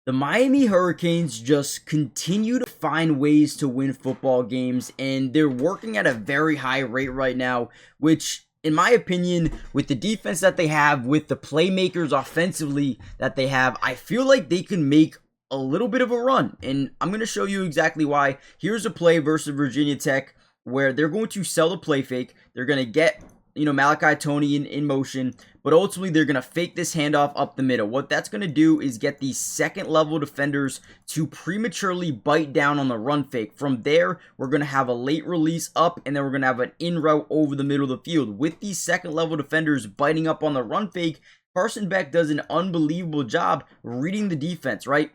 The Miami Hurricanes just continue to find ways to win football games, and they're working at a very high rate right now, which, in my opinion, with the defense that they have, with the playmakers offensively that they have, I feel like they can make a little bit of a run. And I'm going to show you exactly why. Here's a play versus Virginia Tech where they're going to sell the play fake. They're going to get Malachi Tony in motion, but ultimately they're going to fake this handoff up the middle. What that's going to do is get these second level defenders to prematurely bite down on the run fake. From there, we're going to have a late release up, and then we're going to have an in route over the middle of the field. With these second level defenders biting up on the run fake, Carson Beck does an unbelievable job reading the defense, right?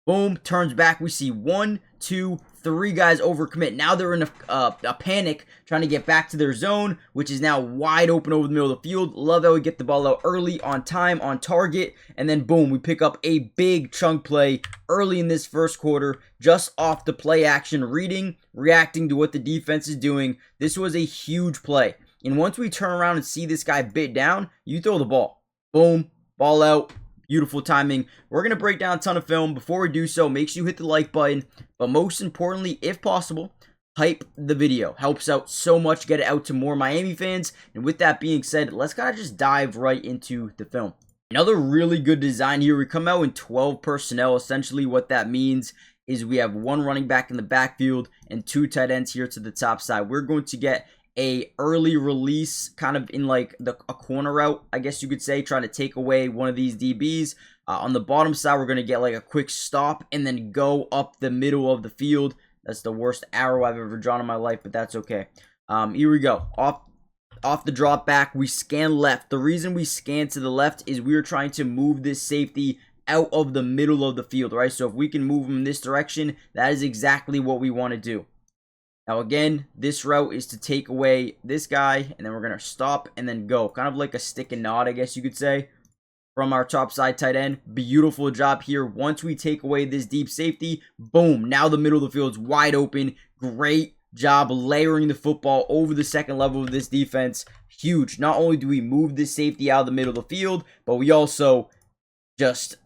Boom, turns back. We see 1, 2, 3 guys overcommit. Now they're in a panic trying to get back to their zone, which is now wide open over the middle of the field. Love how we get the ball out early, on time, on target, and then boom, we pick up a big chunk play early in this first quarter just off the play action, reacting to what the defense is doing. This was a huge play. And once we turn around and see this guy bit down, you throw the ball. Boom, ball out. Beautiful timing. We're going to break down a ton of film. Before we do so, make sure you hit the like button. But most importantly, if possible, hype the video. Helps out so much. Get it out to more Miami fans. And with that being said, let's kind of just dive right into the film. Another really good design here. We come out in 12 personnel. Essentially what that means is we have 1 running back in the backfield and 2 tight ends here to the top side. We're going to get a early release kind of in like a corner route, I guess you could say, trying to take away one of these DBs. On the bottom side, we're going to get like a quick stop and then go up the middle of the field. That's the worst arrow I've ever drawn in my life, but that's okay. Here we go. Off the drop back, we scan left. The reason we scan to the left is we are trying to move this safety out of the middle of the field, right? So if we can move him in this direction, that is exactly what we want to do. Now again, this route is to take away this guy, and then we're going to stop and then go. Kind of like a stick and nod, I guess you could say, from our top side tight end. Beautiful job here. Once we take away this deep safety, boom, now the middle of the field's wide open. Great job layering the football over the second level of this defense. Huge. Not only do we move this safety out of the middle of the field, but we also just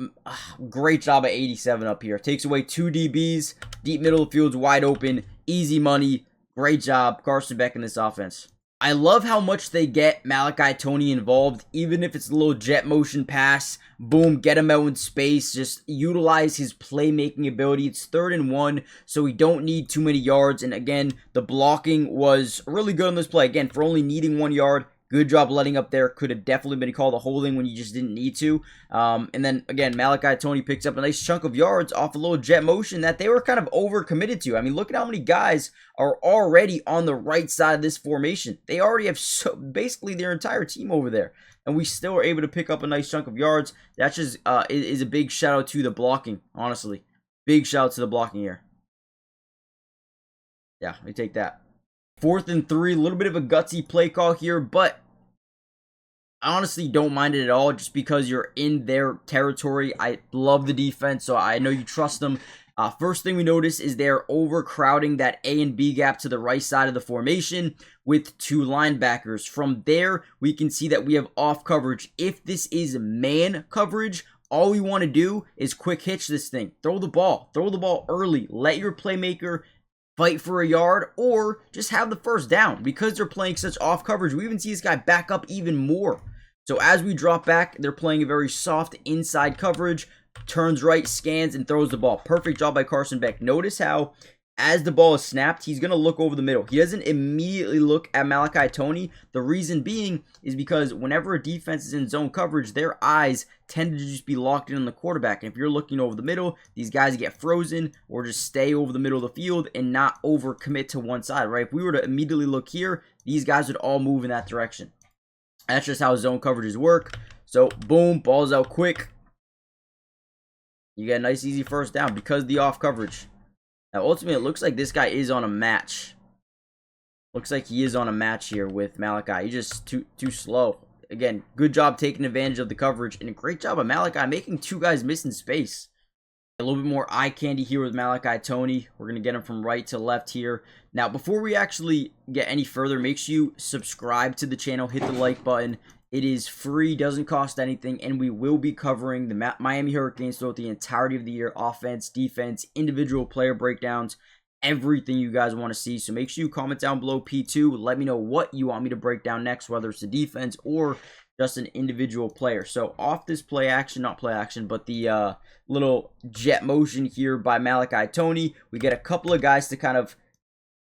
great job at 87 up here. Takes away 2 DBs. Deep middle of the field's wide open. Easy money. Great job, Carson Beck in this offense. I love how much they get Malachi Tony involved, even if it's a little jet motion pass. Boom, get him out in space. Just utilize his playmaking ability. It's 3rd and 1, so we don't need too many yards. And again, the blocking was really good on this play. Again, for only needing 1 yard. Good job letting up there. Could have definitely been called a holding when you just didn't need to. And then, again, Malachi Tony picks up a nice chunk of yards off a little jet motion that they were kind of overcommitted to. I mean, look at how many guys are already on the right side of this formation. They already have basically their entire team over there. And we still are able to pick up a nice chunk of yards. That just is a big shout out to the blocking, honestly. Big shout out to the blocking here. Yeah, let me take that. 4th and 3, a little bit of a gutsy play call here, but I honestly don't mind it at all just because you're in their territory. I love the defense, so I know you trust them. First thing we notice is they're overcrowding that A and B gap to the right side of the formation with 2 linebackers. From there, we can see that we have off coverage. If this is man coverage, all we want to do is quick hitch this thing. Throw the ball early. Let your playmaker fight for a yard, or just have the first down. Because they're playing such off coverage, we even see this guy back up even more. So as we drop back, they're playing a very soft inside coverage, turns right, scans, and throws the ball. Perfect job by Carson Beck. Notice how as the ball is snapped, he's going to look over the middle. He doesn't immediately look at Malachi Tony. The reason being is because whenever a defense is in zone coverage, their eyes tend to just be locked in on the quarterback. And if you're looking over the middle, these guys get frozen or just stay over the middle of the field and not overcommit to one side, right? If we were to immediately look here, these guys would all move in that direction. That's just how zone coverages work. So, boom, ball's out quick. You get a nice, easy first down because of the off coverage. Now, ultimately, it looks like this guy is on a match. Looks like he is on a match here with Malachi. He's just too slow. Again, good job taking advantage of the coverage. And a great job of Malachi making 2 guys miss in space. A little bit more eye candy here with Malachi Tony. We're going to get him from right to left here. Now, before we actually get any further, make sure you subscribe to the channel, hit the like button, It is free, doesn't cost anything, and we will be covering the Miami Hurricanes throughout the entirety of the year. Offense, defense, individual player breakdowns, everything you guys want to see. So make sure you comment down below P2. Let me know what you want me to break down next, whether it's the defense or just an individual player. So off this play action, not play action, but the little jet motion here by Malachi Toney, we get a couple of guys to kind of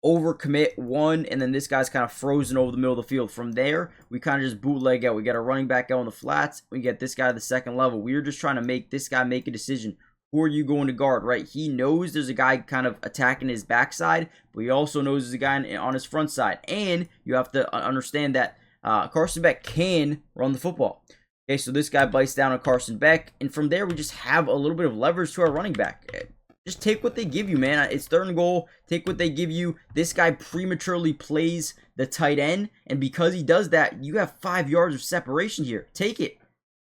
overcommit one, and then this guy's kind of frozen over the middle of the field. From there, we kind of just bootleg out. We got a running back out on the flats. We get this guy at the second level. We're just trying to make this guy make a decision. Who are you going to guard, right? He knows there's a guy kind of attacking his backside, but he also knows there's a guy on his front side. And you have to understand that Carson Beck can run the football. Okay, so this guy bites down on Carson Beck, and from there, we just have a little bit of leverage to our running back. Just take what they give you, man. It's third and goal. Take what they give you. This guy prematurely plays the tight end, and because he does that, you have 5 yards of separation here. Take it.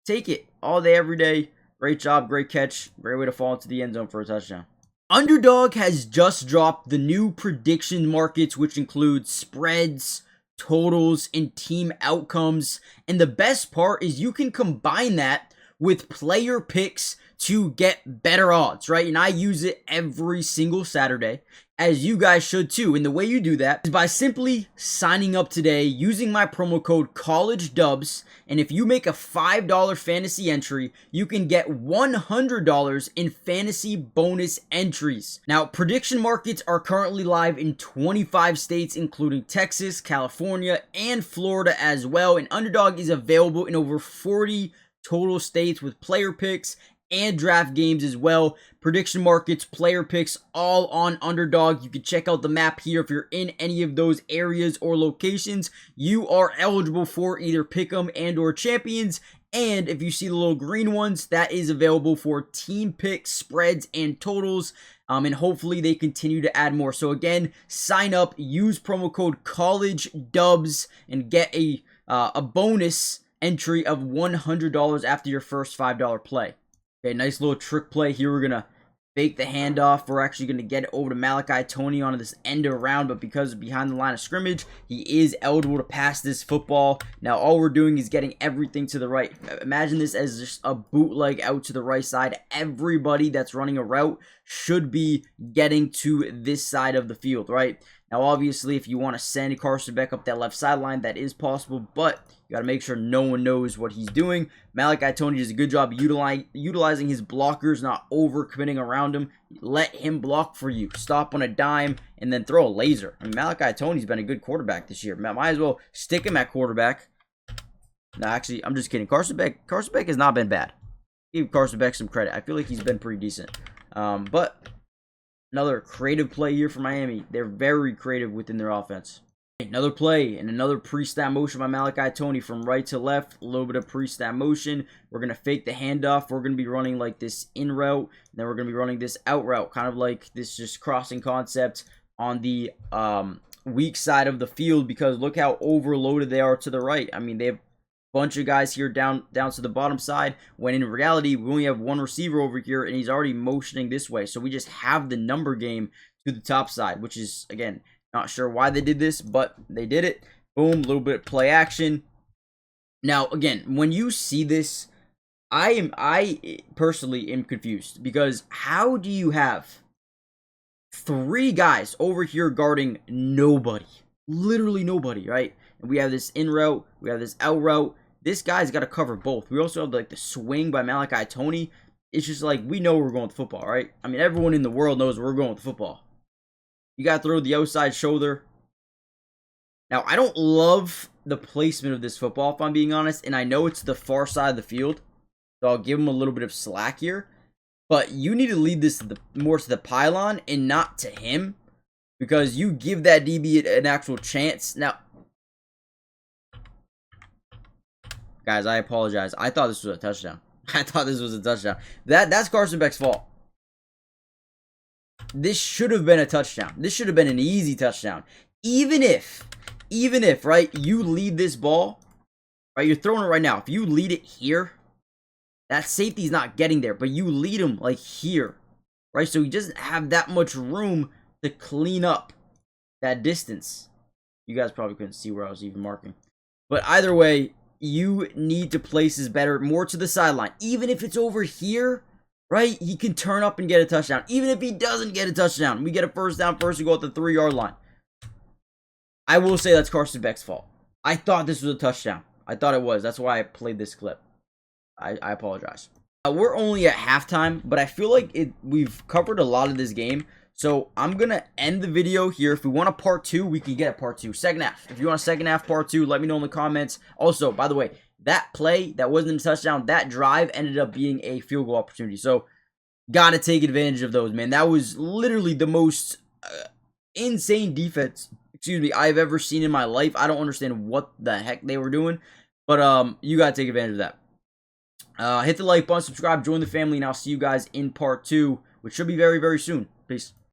Take it. All day, every day. Great job. Great catch. Great way to fall into the end zone for a touchdown. Underdog has just dropped the new prediction markets, which include spreads, totals, and team outcomes. And the best part is you can combine that with player picks to get better odds, right? And I use it every single Saturday, as you guys should too. And the way you do that is by simply signing up today using my promo code COLLEGEDUBS. And if you make a $5 fantasy entry, you can get $100 in fantasy bonus entries. Now, prediction markets are currently live in 25 states, including Texas, California, and Florida as well. And Underdog is available in over 40 total states with player picks and draft games as well. Prediction markets, player picks, all on Underdog. You can check out the map here. If you're in any of those areas or locations, you are eligible for either Pick'em and or Champions. And if you see the little green ones, that is available for team picks, spreads, and totals. And hopefully they continue to add more. So again, sign up, use promo code COLLEGEDUBS, and get a bonus entry of $100 after your first $5 play. Okay, nice little trick play here. We're going to fake the handoff. We're actually going to get it over to Malachi Toney on this end around, but because behind the line of scrimmage, he is eligible to pass this football. Now, all we're doing is getting everything to the right. Imagine this as just a bootleg out to the right side. Everybody that's running a route should be getting to this side of the field, right? Now, obviously, if you want to send Carson Beck up that left sideline, that is possible, but you got to make sure no one knows what he's doing. Malachi Toney does a good job utilizing his blockers, not overcommitting around him. Let him block for you. Stop on a dime and then throw a laser. I mean, Malachi Toney's been a good quarterback this year. Might as well stick him at quarterback. No, actually, I'm just kidding. Carson Beck has not been bad. Give Carson Beck some credit. I feel like he's been pretty decent. But another creative play here for Miami. They're very creative within their offense. Another play and another pre-snap motion by Malachi Toney from right to left. A little bit of pre-snap motion. We're going to fake the handoff. We're going to be running like this in route. And then we're going to be running this out route. Kind of like this just crossing concept on the weak side of the field. Because look how overloaded they are to the right. I mean, they have a bunch of guys here down to the bottom side. When in reality, we only have one receiver over here. And he's already motioning this way. So we just have the number game to the top side. Which is, again, not sure why they did this, but they did it. Boom, a little bit of play action. Now, again, when you see this, I personally am confused because how do you have 3 guys over here guarding nobody? Literally nobody, right? And we have this in route, we have this out route. This guy's got to cover both. We also have like the swing by Malachi Toney. It's just like we know we're going with football, right? I mean, everyone in the world knows we're going with football. You got to throw the outside shoulder. Now, I don't love the placement of this football, if I'm being honest. And I know it's the far side of the field. So I'll give him a little bit of slack here. But you need to lead this more to the pylon and not to him. Because you give that DB an actual chance. Now, guys, I apologize. I thought this was a touchdown. That's Carson Beck's fault. This should have been a touchdown. This should have been an easy touchdown. Even if, right, you lead this ball, right, you're throwing it right now. If you lead it here, that safety's not getting there, but you lead him like here, right? So he doesn't have that much room to clean up that distance. You guys probably couldn't see where I was even marking. But either way, you need to place this better, more to the sideline. Even if it's over here, right? He can turn up and get a touchdown. Even if he doesn't get a touchdown, we get a first down first, we go at the 3-yard line. I will say that's Carson Beck's fault. I thought this was a touchdown. I thought it was. That's why I played this clip. I apologize. We're only at halftime, but I feel like we've covered a lot of this game. So I'm going to end the video here. If we want a part 2, we can get a part 2. Second half. If you want a second half part 2, let me know in the comments. Also, by the way, that play, that wasn't a touchdown, that drive ended up being a field goal opportunity. So, got to take advantage of those, man. That was literally the most insane defense, I've ever seen in my life. I don't understand what the heck they were doing, but you got to take advantage of that. Hit the like button, subscribe, join the family, and I'll see you guys in part 2, which should be very, very soon. Peace.